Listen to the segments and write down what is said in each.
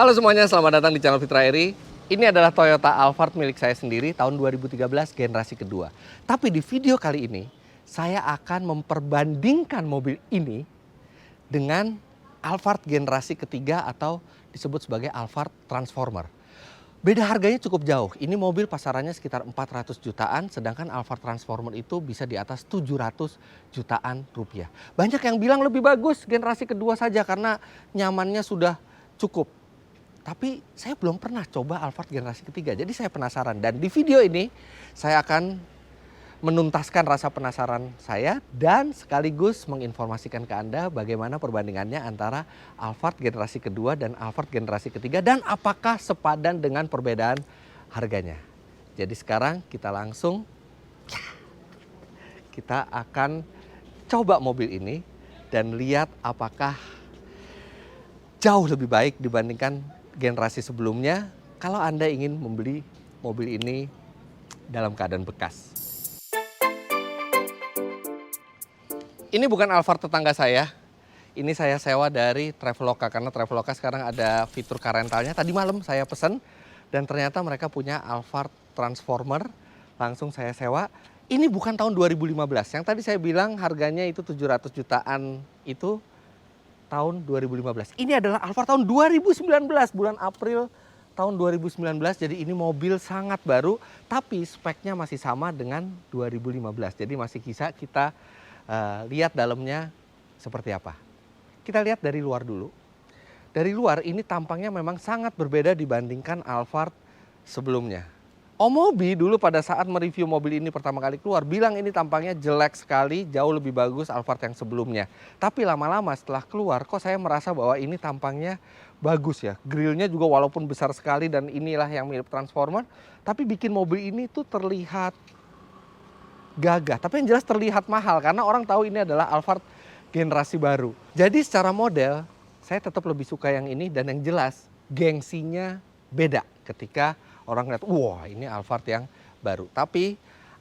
Halo semuanya, selamat datang di channel Fitra Eri. Ini adalah Toyota Alphard milik saya sendiri tahun 2013 generasi kedua. Tapi di video kali ini, saya akan memperbandingkan mobil ini dengan Alphard generasi ketiga atau disebut sebagai Alphard Transformer. Beda harganya cukup jauh. Ini mobil pasarannya sekitar 400 jutaan, sedangkan Alphard Transformer itu bisa di atas 700 jutaan rupiah. Banyak yang bilang lebih bagus generasi kedua saja karena nyamannya sudah cukup. Tapi saya belum pernah coba Alphard generasi ketiga, jadi saya penasaran. Dan di video ini saya akan menuntaskan rasa penasaran saya dan sekaligus menginformasikan ke Anda bagaimana perbandingannya antara Alphard generasi kedua dan Alphard generasi ketiga dan apakah sepadan dengan perbedaan harganya. Jadi sekarang kita langsung kita akan coba mobil ini dan lihat apakah jauh lebih baik dibandingkan generasi sebelumnya kalau Anda ingin membeli mobil ini dalam keadaan bekas. Ini bukan Alphard tetangga saya. Ini saya sewa dari Traveloka karena Traveloka sekarang ada fitur car rentalnya. Tadi malam saya pesan dan ternyata mereka punya Alphard Transformer. Langsung saya sewa. Ini bukan tahun 2015. Yang tadi saya bilang harganya itu 700 jutaan itu tahun 2015. Ini adalah Alphard tahun 2019, bulan April tahun 2019. Jadi ini mobil sangat baru, tapi speknya masih sama dengan 2015. Jadi masih bisa kita lihat dalamnya seperti apa. Kita lihat dari luar dulu. Dari luar ini tampangnya memang sangat berbeda dibandingkan Alphard sebelumnya. Omobi dulu pada saat mereview mobil ini pertama kali keluar bilang ini tampangnya jelek sekali, jauh lebih bagus Alphard yang sebelumnya. Tapi lama-lama setelah keluar kok saya merasa bahwa ini tampangnya bagus ya. Grillnya juga walaupun besar sekali dan inilah yang mirip Transformer, tapi bikin mobil ini tuh terlihat gagah. Tapi yang jelas terlihat mahal karena orang tahu ini adalah Alphard generasi baru. Jadi secara model saya tetap lebih suka yang ini dan yang jelas gengsinya beda ketika orang lihat, wah ini Alphard yang baru. Tapi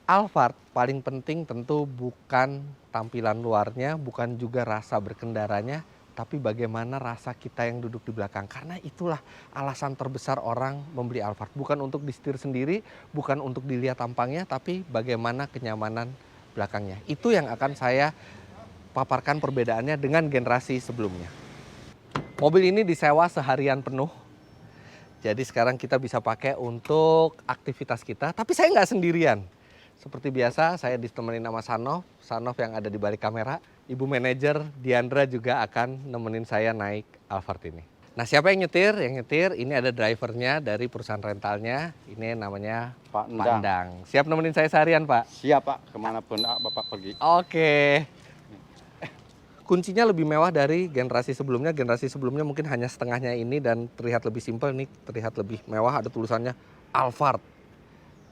Alphard paling penting tentu bukan tampilan luarnya, bukan juga rasa berkendaranya, tapi bagaimana rasa kita yang duduk di belakang. Karena itulah alasan terbesar orang membeli Alphard. Bukan untuk disetir sendiri, bukan untuk dilihat tampangnya, tapi bagaimana kenyamanan belakangnya. Itu yang akan saya paparkan perbedaannya dengan generasi sebelumnya. Mobil ini disewa seharian penuh. Jadi sekarang kita bisa pakai untuk aktivitas kita, tapi saya nggak sendirian. Seperti biasa saya ditemenin sama Sanov yang ada di balik kamera. Ibu manajer Diandra juga akan nemenin saya naik Alphard ini. Nah siapa yang nyetir? Yang nyetir ini ada drivernya dari perusahaan rentalnya. Ini namanya Pak Endang. Siap nemenin saya seharian Pak? Siap Pak, kemanapun Bapak pergi. Oke. Kuncinya lebih mewah dari generasi sebelumnya. Generasi sebelumnya mungkin hanya setengahnya ini dan terlihat lebih simpel. Ini terlihat lebih mewah, ada tulisannya Alphard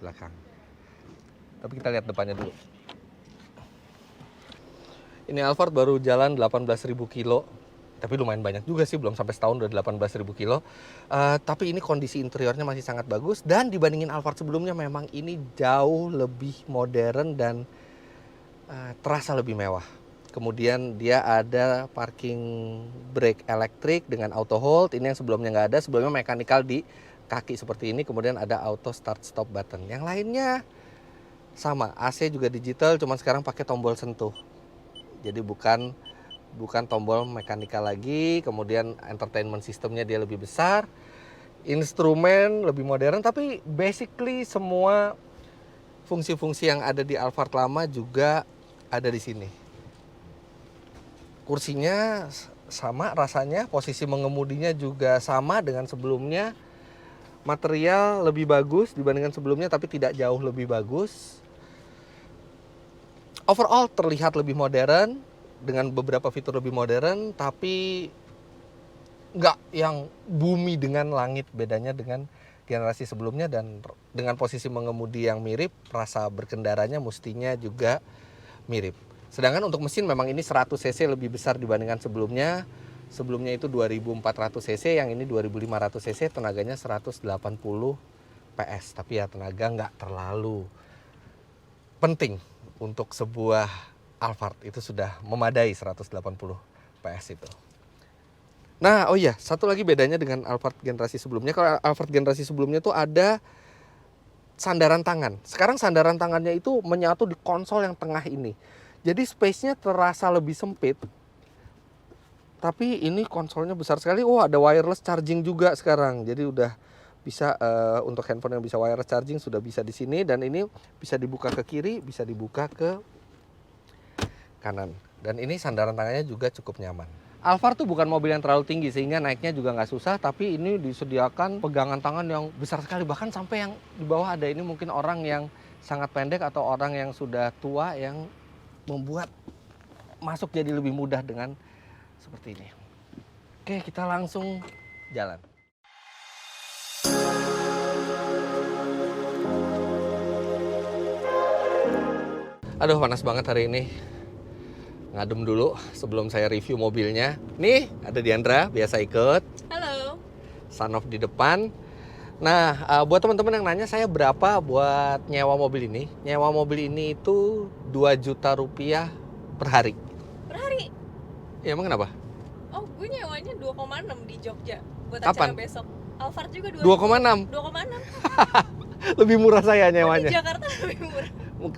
belakang. Tapi kita lihat depannya dulu. Ini Alphard baru jalan 18.000 kilo. Tapi lumayan banyak juga sih, belum sampai setahun udah 18.000 kilo. Tapi ini kondisi interiornya masih sangat bagus. Dan dibandingin Alphard sebelumnya memang ini jauh lebih modern dan terasa lebih mewah. Kemudian dia ada parking brake elektrik dengan auto hold. Ini yang sebelumnya nggak ada. Sebelumnya mechanical di kaki seperti ini. Kemudian ada auto start stop button. Yang lainnya sama. AC juga digital, cuman sekarang pakai tombol sentuh. Jadi bukan tombol mechanical lagi. Kemudian entertainment systemnya dia lebih besar. Instrumen lebih modern. Tapi basically semua fungsi-fungsi yang ada di Alphard lama juga ada di sini. Kursinya sama rasanya, posisi mengemudinya juga sama dengan sebelumnya. Material lebih bagus dibandingkan sebelumnya tapi tidak jauh lebih bagus. Overall terlihat lebih modern dengan beberapa fitur lebih modern, tapi nggak yang bumi dengan langit bedanya dengan generasi sebelumnya. Dan dengan posisi mengemudi yang mirip, rasa berkendaranya mestinya juga mirip. Sedangkan untuk mesin memang ini 100 cc lebih besar dibandingkan sebelumnya. Sebelumnya itu 2400 cc, yang ini 2500 cc, tenaganya 180 PS. Tapi ya tenaga nggak terlalu penting untuk sebuah Alphard, itu sudah memadai 180 PS itu. Nah, oh iya, satu lagi bedanya dengan Alphard generasi sebelumnya. Kalau Alphard generasi sebelumnya tuh ada sandaran tangan. Sekarang sandaran tangannya itu menyatu di konsol yang tengah ini. Jadi space-nya terasa lebih sempit. Tapi ini konsolnya besar sekali. Oh, ada wireless charging juga sekarang. Jadi udah bisa untuk handphone yang bisa wireless charging sudah bisa di sini, dan ini bisa dibuka ke kiri, bisa dibuka ke kanan. Dan ini sandaran tangannya juga cukup nyaman. Alphard tuh bukan mobil yang terlalu tinggi sehingga naiknya juga nggak susah, tapi ini disediakan pegangan tangan yang besar sekali, bahkan sampai yang di bawah ada ini mungkin orang yang sangat pendek atau orang yang sudah tua yang membuat masuk jadi lebih mudah dengan seperti ini. Oke, kita langsung jalan. Aduh, panas banget hari ini. Ngadem dulu sebelum saya review mobilnya. Nih, ada Diandra, biasa ikut. Halo. Son of di depan. Nah, buat teman-teman yang nanya saya berapa buat nyewa mobil ini. Nyewa mobil ini itu 2 juta rupiah per hari. Per hari? Ya, emang kenapa? Oh, gue nyewanya 2,6 di Jogja buat Kapan? acara besok. Alphard juga 2,6. 2,6. Lebih murah saya Di nyewanya. Jakarta lebih murah.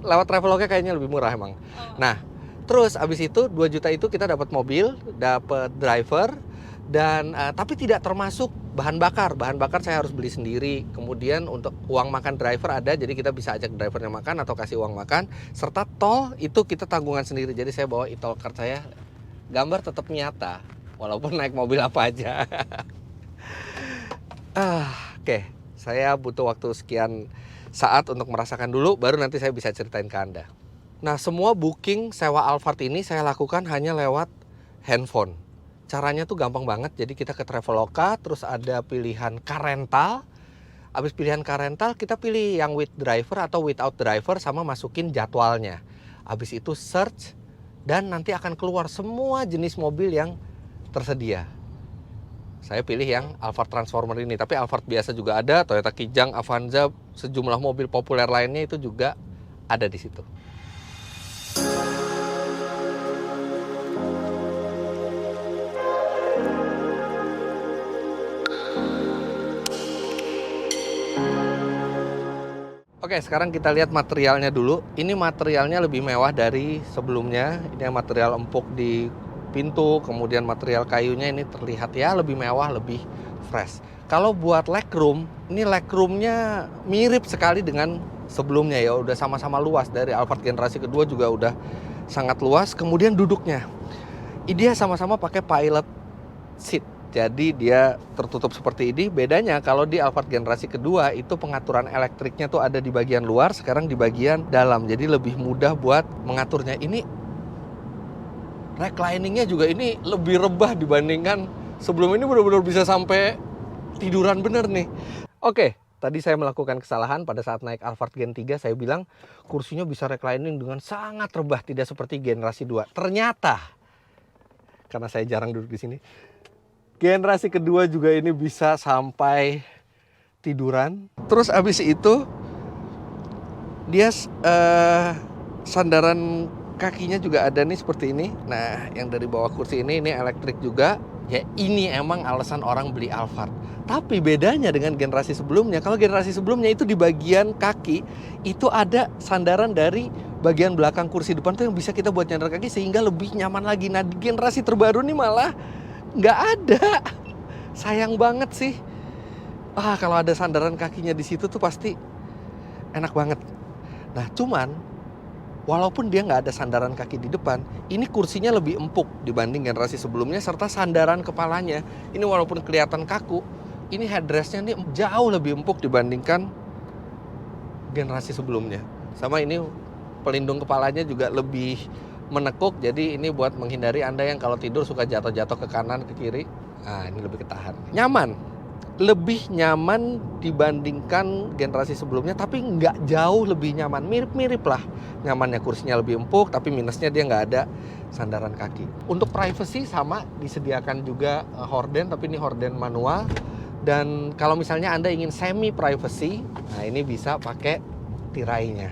Lewat Traveloka kayaknya lebih murah emang. Oh. Nah, terus abis itu 2 juta itu kita dapat mobil, dapat driver, dan tapi tidak termasuk bahan bakar. Bahan bakar saya harus beli sendiri. Kemudian untuk uang makan driver ada, jadi kita bisa ajak drivernya makan atau kasih uang makan. Serta tol itu kita tanggungan sendiri. Jadi saya bawa e-tol card saya, gambar tetap nyata, walaupun naik mobil apa aja. Oke, saya butuh waktu sekian saat untuk merasakan dulu, baru nanti saya bisa ceritain ke Anda. Nah, semua booking sewa Alphard ini saya lakukan hanya lewat handphone. Caranya tuh gampang banget. Jadi kita ke Traveloka, terus ada pilihan car rental. Habis pilihan car rental, kita pilih yang with driver atau without driver sama masukin jadwalnya. Habis itu search dan nanti akan keluar semua jenis mobil yang tersedia. Saya pilih yang Alphard Transformer ini, tapi Alphard biasa juga ada, Toyota Kijang, Avanza, sejumlah mobil populer lainnya itu juga ada di situ. Oke, sekarang kita lihat materialnya dulu. Ini materialnya lebih mewah dari sebelumnya. Ini material empuk di pintu, kemudian material kayunya ini terlihat ya lebih mewah, lebih fresh. Kalau buat legroom, ini legroomnya mirip sekali dengan sebelumnya ya, udah sama-sama luas. Dari Alphard generasi kedua juga udah sangat luas. Kemudian duduknya, dia sama-sama pakai pilot seat. Jadi dia tertutup seperti ini. Bedanya kalau di Alphard generasi kedua itu pengaturan elektriknya tuh ada di bagian luar, sekarang di bagian dalam. Jadi lebih mudah buat mengaturnya. Ini recliningnya juga ini lebih rebah dibandingkan sebelum ini, benar-benar bisa sampai tiduran bener nih. Oke, tadi saya melakukan kesalahan pada saat naik Alphard Gen 3. Saya bilang kursinya bisa reclining dengan sangat rebah, tidak seperti generasi 2. Ternyata, karena saya jarang duduk di sini, generasi kedua juga ini bisa sampai tiduran. Terus abis itu dia sandaran kakinya juga ada nih seperti ini. Nah, yang dari bawah kursi ini elektrik juga. Ya, ini emang alasan orang beli Alphard. Tapi bedanya dengan generasi sebelumnya, kalau generasi sebelumnya itu di bagian kaki itu ada sandaran dari bagian belakang kursi depan tuh yang bisa kita buat nyandar kaki sehingga lebih nyaman lagi. Nah, di generasi terbaru nih malah nggak ada. Sayang banget sih. Kalau ada sandaran kakinya di situ tuh pasti enak banget. Nah, cuman walaupun dia nggak ada sandaran kaki di depan, ini kursinya lebih empuk dibanding generasi sebelumnya, serta sandaran kepalanya ini walaupun kelihatan kaku, ini headrestnya ini jauh lebih empuk dibandingkan generasi sebelumnya. Sama ini pelindung kepalanya juga lebih menekuk, jadi ini buat menghindari Anda yang kalau tidur suka jatuh-jatuh ke kanan, ke kiri. Nah, ini lebih ketahan. Nyaman. Lebih nyaman dibandingkan generasi sebelumnya, tapi nggak jauh lebih nyaman. Mirip-mirip lah nyamannya, kursinya lebih empuk, tapi minusnya dia nggak ada sandaran kaki. Untuk privacy sama, disediakan juga horden, tapi ini horden manual. Dan kalau misalnya Anda ingin semi privacy, nah ini bisa pakai tirainya.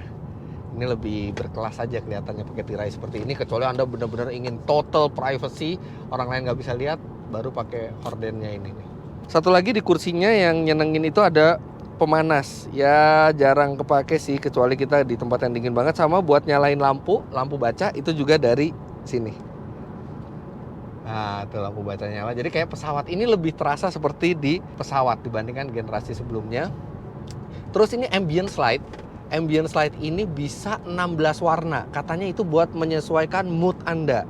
Ini lebih berkelas aja kelihatannya pakai tirai seperti ini. Kecuali Anda benar-benar ingin total privacy, orang lain nggak bisa lihat, baru pakai hordennya ini nih. Satu lagi di kursinya yang nyenengin itu ada pemanas. Ya jarang kepake sih kecuali kita di tempat yang dingin banget, sama buat nyalain lampu baca itu juga dari sini. Nah, tuh lampu baca nyala. Jadi kayak pesawat ini lebih terasa seperti di pesawat dibandingkan generasi sebelumnya. Terus ini ambient light. Ambient light ini bisa 16 warna. Katanya itu buat menyesuaikan mood Anda.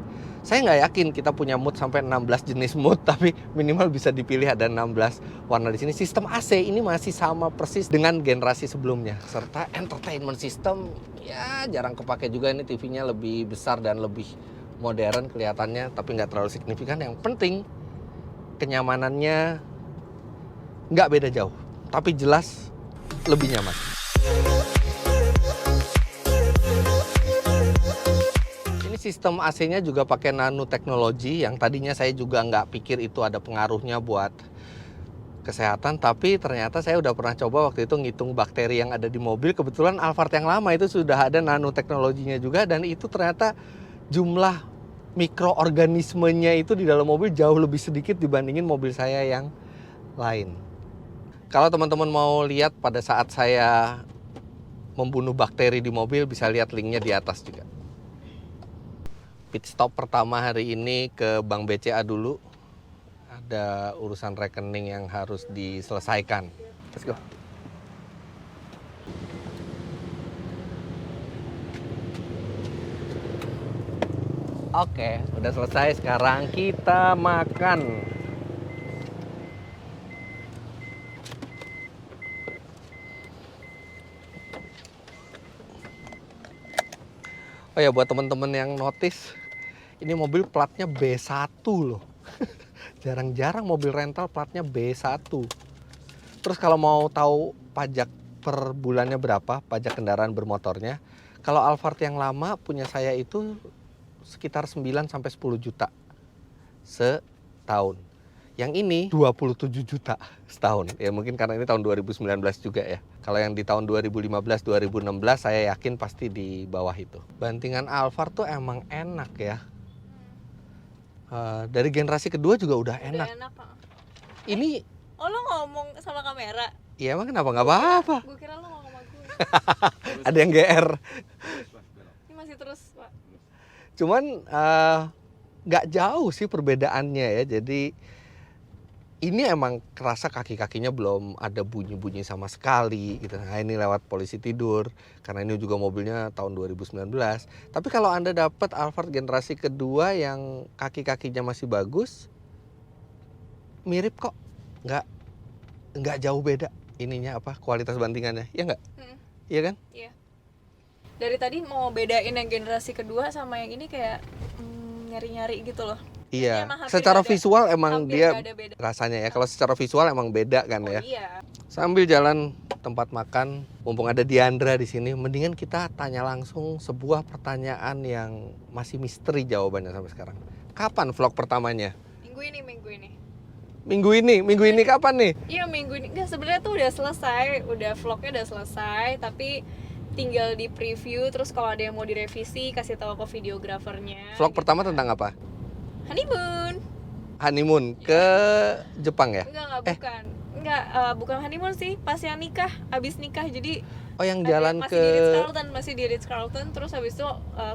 Saya nggak yakin kita punya mood sampai 16 jenis mood, tapi minimal bisa dipilih ada 16 warna di sini. Sistem AC ini masih sama persis dengan generasi sebelumnya. Serta entertainment system, ya jarang kepake juga, ini TV-nya lebih besar dan lebih modern kelihatannya, tapi nggak terlalu signifikan. Yang penting kenyamanannya nggak beda jauh, tapi jelas lebih nyaman. Sistem AC-nya juga pakai nanoteknologi yang tadinya saya juga nggak pikir itu ada pengaruhnya buat kesehatan, tapi ternyata saya udah pernah coba waktu itu ngitung bakteri yang ada di mobil. Kebetulan Alphard yang lama itu sudah ada nanoteknologinya juga, dan itu ternyata jumlah mikroorganismenya itu di dalam mobil jauh lebih sedikit dibandingin mobil saya yang lain. Kalau teman-teman mau lihat pada saat saya membunuh bakteri di mobil, bisa lihat linknya di atas juga. Pit stop pertama hari ini ke Bank BCA dulu. Ada urusan rekening yang harus diselesaikan. Let's go. Oke, udah selesai. Sekarang kita makan. Oh ya, buat teman-teman yang notice, ini mobil platnya B1 loh. Jarang-jarang mobil rental platnya B1. Terus kalau mau tahu pajak per bulannya berapa, pajak kendaraan bermotornya, kalau Alphard yang lama punya saya itu sekitar 9 sampai 10 juta setahun. Yang ini 27 juta setahun. Ya mungkin karena ini tahun 2019 juga ya. Kalau yang di tahun 2015, 2016 saya yakin pasti di bawah itu. Bantingan Alphard tuh emang enak ya. Dari generasi kedua juga udah enak. Ini oh lo ngomong sama kamera? ya emang kenapa nggak apa-apa. Gue kira lo ngomong sama gue. Ada yang GR. Ini masih terus, Pak. Cuman nggak jauh sih perbedaannya ya. Jadi ini emang kerasa kaki-kakinya belum ada bunyi-bunyi sama sekali gitu. Nah ini lewat polisi tidur, karena ini juga mobilnya tahun 2019. Tapi kalau Anda dapat Alphard generasi kedua yang kaki-kakinya masih bagus, mirip kok. Nggak jauh beda ininya apa, kualitas bantingannya. Ya nggak? Iya kan? Iya. Dari tadi mau bedain yang generasi kedua sama yang ini kayak nyari-nyari gitu loh. Iya, secara visual emang dia beda. rasanya ya. Kalau secara visual emang beda kan ya. Iya. Sambil jalan tempat makan, mumpung ada Diandra di sini, mendingan kita tanya langsung sebuah pertanyaan yang masih misteri jawabannya sampai sekarang. Kapan vlog pertamanya? Minggu ini. Minggu ini kapan nih? Iya minggu ini. Nggak, sebenarnya tuh udah selesai, vlognya udah selesai, tapi tinggal di preview. Terus kalau ada yang mau direvisi, kasih tahu ke videografernya. Vlog gitu. pertama tentang apa? Honeymoon ke Jepang ya? Enggak, bukan. Bukan honeymoon sih, pas yang nikah, abis nikah. Jadi oh yang jalan masih ke masih di Ritz-Carlton, terus habis itu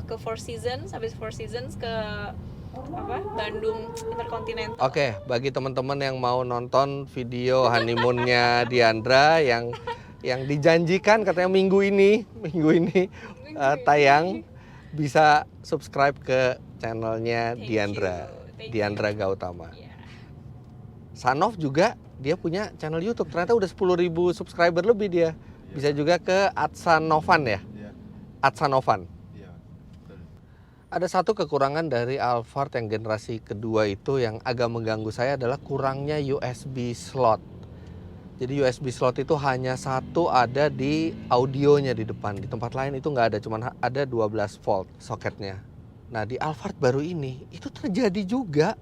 ke Four Seasons, habis Four Seasons ke Bandung Intercontinental. Oke, bagi teman-teman yang mau nonton video honeymoonnya Diandra yang dijanjikan katanya minggu ini tayang, bisa subscribe ke channelnya Diandra Gautama. Yeah. Sanov juga dia punya channel YouTube, ternyata udah 10.000 subscriber lebih dia. Bisa juga ke @sanovan ya. @sanovan. Ada satu kekurangan dari Alphard yang generasi kedua itu yang agak mengganggu saya adalah kurangnya USB slot. Jadi USB slot itu hanya satu ada di audionya di depan. Di tempat lain itu nggak ada, cuma ada 12 volt soketnya. Nah di Alphard baru ini itu terjadi juga.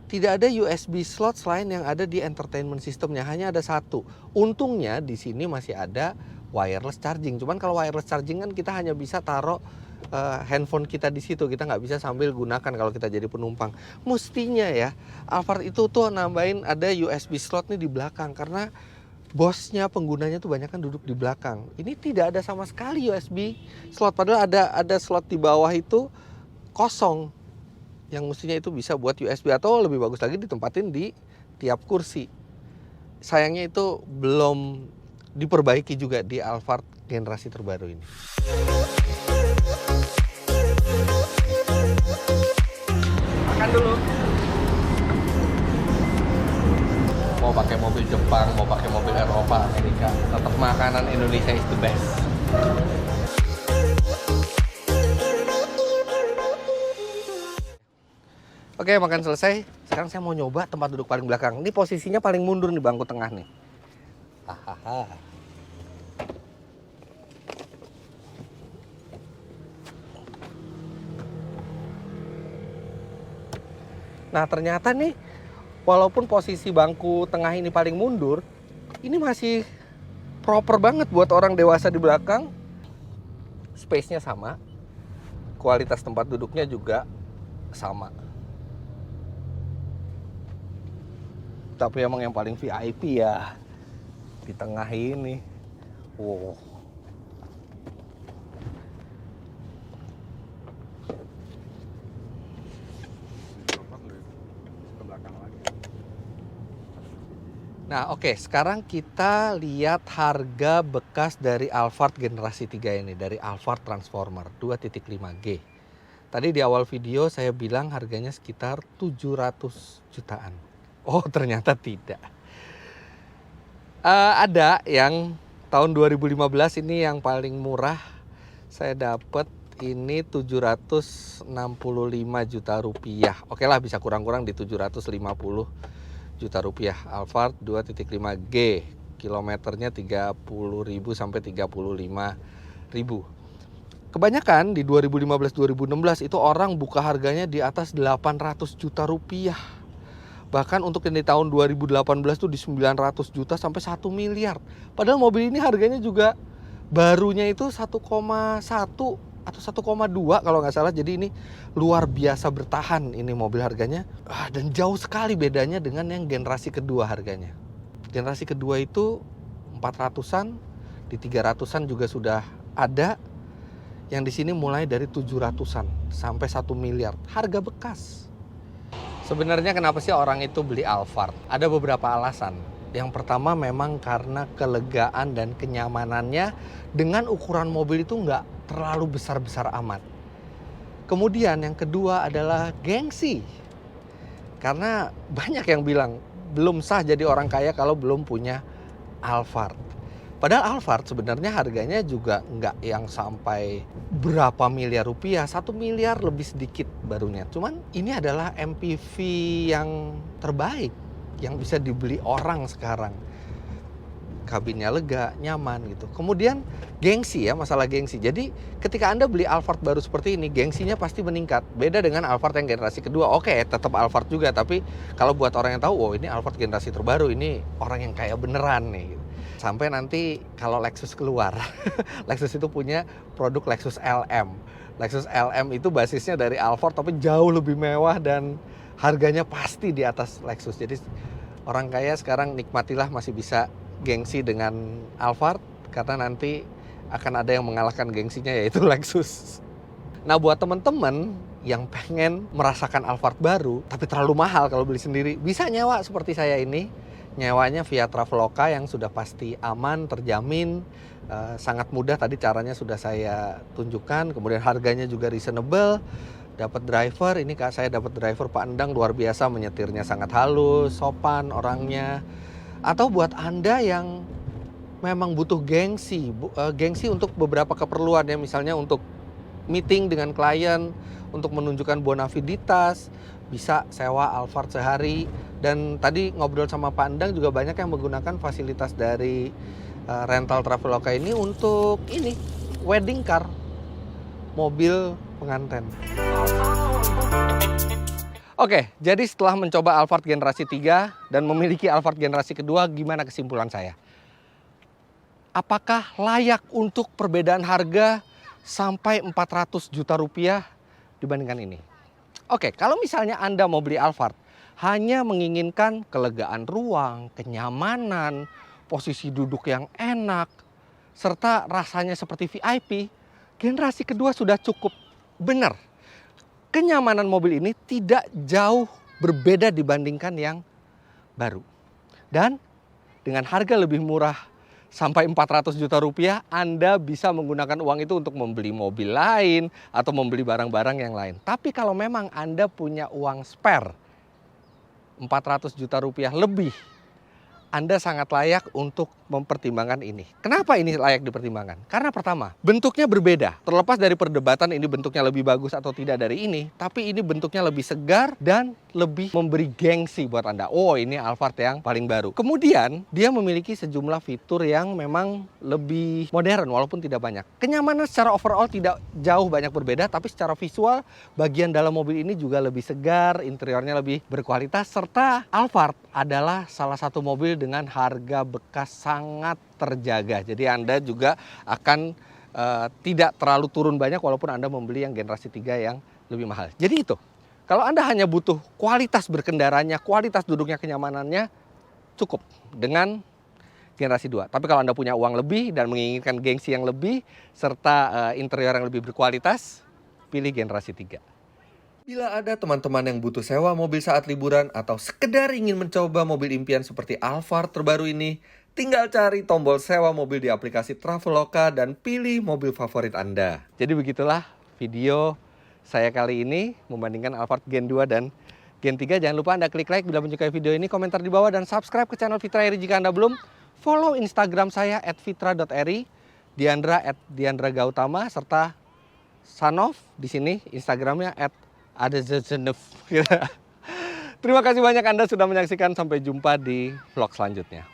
Tidak ada USB slot selain yang ada di entertainment systemnya, hanya ada satu. Untungnya di sini masih ada wireless charging. Cuman kalau wireless charging kan kita hanya bisa taruh handphone kita di situ, kita nggak bisa sambil gunakan kalau kita jadi penumpang. Mestinya ya, Alphard itu tuh nambahin ada USB slot nih di belakang, karena bosnya, penggunanya tuh banyak kan duduk di belakang. Ini tidak ada sama sekali USB slot, padahal ada slot di bawah itu kosong, yang mestinya itu bisa buat USB, atau lebih bagus lagi ditempatin di tiap kursi. Sayangnya itu belum diperbaiki juga di Alphard generasi terbaru ini. Makan dulu. Mau pakai mobil Jepang, mau pakai mobil Eropa, Amerika, tetap makanan Indonesia is the best. Oke, makan selesai. Sekarang saya mau nyoba tempat duduk paling belakang. Ini posisinya paling mundur nih, bangku tengah nih. Hahaha. Nah, ternyata nih, walaupun posisi bangku tengah ini paling mundur, ini masih proper banget buat orang dewasa di belakang. Space-nya sama, kualitas tempat duduknya juga sama. Tapi emang yang paling VIP ya di tengah ini. Wow. Nah, oke, sekarang kita lihat harga bekas dari Alphard generasi 3 ini, dari Alphard Transformer 2.5G. Tadi di awal video saya bilang harganya sekitar 700 jutaan. Oh, ternyata tidak. Ada yang tahun 2015 ini yang paling murah. Saya dapat ini 765 juta rupiah. Oke lah, bisa kurang-kurang di 750 juta rupiah. Alphard 2.5G, kilometernya 30.000 sampai 35.000. Kebanyakan di 2015-2016 itu orang buka harganya di atas 800 juta rupiah. Bahkan untuk yang di tahun 2018 tuh di 900 juta sampai 1 miliar. Padahal mobil ini harganya juga barunya itu 1,1 atau 1,2 kalau nggak salah. Jadi ini luar biasa bertahan ini mobil harganya. Dan jauh sekali bedanya dengan yang generasi kedua harganya. Generasi kedua itu 400-an, di 300-an juga sudah ada. Yang di sini mulai dari 700-an sampai 1 miliar. Harga bekas. Sebenarnya kenapa sih orang itu beli Alphard? Ada beberapa alasan. Yang pertama memang karena kelegaan dan kenyamanannya dengan ukuran mobil itu nggak terlalu besar-besar amat. Kemudian yang kedua adalah gengsi. Karena banyak yang bilang belum sah jadi orang kaya kalau belum punya Alphard. Padahal Alphard sebenarnya harganya juga nggak yang sampai berapa miliar rupiah, 1 miliar lebih sedikit barunya. Cuman ini adalah MPV yang terbaik yang bisa dibeli orang sekarang. Kabinnya lega, nyaman gitu. Kemudian gengsi ya, masalah gengsi. Jadi ketika Anda beli Alphard baru seperti ini, gengsinya pasti meningkat. Beda dengan Alphard yang generasi kedua. Oke, tetap Alphard juga, tapi kalau buat orang yang tahu, oh ini Alphard generasi terbaru, ini orang yang kaya beneran nih. Sampai nanti kalau Lexus keluar, Lexus itu punya produk Lexus LM. Lexus LM itu basisnya dari Alphard tapi jauh lebih mewah dan harganya pasti di atas Lexus. Jadi orang kaya sekarang nikmatilah masih bisa gengsi dengan Alphard karena nanti akan ada yang mengalahkan gengsinya yaitu Lexus. Nah, buat teman-teman yang pengen merasakan Alphard baru tapi terlalu mahal kalau beli sendiri, bisa nyewa seperti saya ini. Nyewanya via Traveloka yang sudah pasti aman, terjamin, sangat mudah. Tadi caranya sudah saya tunjukkan, kemudian harganya juga reasonable. Dapat driver, ini Kak saya dapat driver Pak Endang luar biasa, menyetirnya sangat halus, sopan orangnya. Atau buat Anda yang memang butuh gengsi, gengsi untuk beberapa keperluan ya, misalnya untuk meeting dengan klien, untuk menunjukkan bonafiditas, bisa sewa Alphard sehari. Dan tadi ngobrol sama Pak Endang juga banyak yang menggunakan fasilitas dari rental Traveloka ini untuk ini, wedding car, mobil pengantin. Oke, jadi setelah mencoba Alphard generasi 3 dan memiliki Alphard generasi kedua, gimana kesimpulan saya? Apakah layak untuk perbedaan harga sampai 400 juta rupiah dibandingkan ini. Oke, kalau misalnya Anda mau beli Alphard, hanya menginginkan kelegaan ruang, kenyamanan, posisi duduk yang enak, serta rasanya seperti VIP, generasi kedua sudah cukup. Benar, kenyamanan mobil ini tidak jauh berbeda dibandingkan yang baru. Dan dengan harga lebih murah sampai 400 juta rupiah, Anda bisa menggunakan uang itu untuk membeli mobil lain atau membeli barang-barang yang lain. Tapi kalau memang Anda punya uang spare 400 juta rupiah lebih, Anda sangat layak untuk mempertimbangkan ini. Kenapa ini layak dipertimbangkan? Karena pertama, bentuknya berbeda. Terlepas dari perdebatan ini bentuknya lebih bagus atau tidak dari ini, tapi ini bentuknya lebih segar dan lebih memberi gengsi buat Anda. Oh, ini Alphard yang paling baru. Kemudian, dia memiliki sejumlah fitur yang memang lebih modern walaupun tidak banyak. Kenyamanan secara overall tidak jauh banyak berbeda, tapi secara visual bagian dalam mobil ini juga lebih segar, interiornya lebih berkualitas, serta Alphard adalah salah satu mobil dengan harga bekas sangat terjaga. Jadi Anda juga akan tidak terlalu turun banyak walaupun Anda membeli yang generasi 3 yang lebih mahal. Jadi itu, kalau Anda hanya butuh kualitas berkendaranya, kualitas duduknya, kenyamanannya, cukup dengan generasi 2. Tapi kalau Anda punya uang lebih dan menginginkan gengsi yang lebih, serta interior yang lebih berkualitas, pilih generasi 3. Bila ada teman-teman yang butuh sewa mobil saat liburan atau sekedar ingin mencoba mobil impian seperti Alphard terbaru ini, tinggal cari tombol sewa mobil di aplikasi Traveloka dan pilih mobil favorit Anda. Jadi begitulah video saya kali ini membandingkan Alphard Gen 2 dan Gen 3. Jangan lupa Anda klik like bila menyukai video ini, komentar di bawah, dan subscribe ke channel Fitra Eri jika Anda belum. Follow Instagram saya @fitra.eri, Diandra @diandragautama, serta Sanov di sini Instagramnya @adazzenef. Terima kasih banyak Anda sudah menyaksikan. Sampai jumpa di vlog selanjutnya.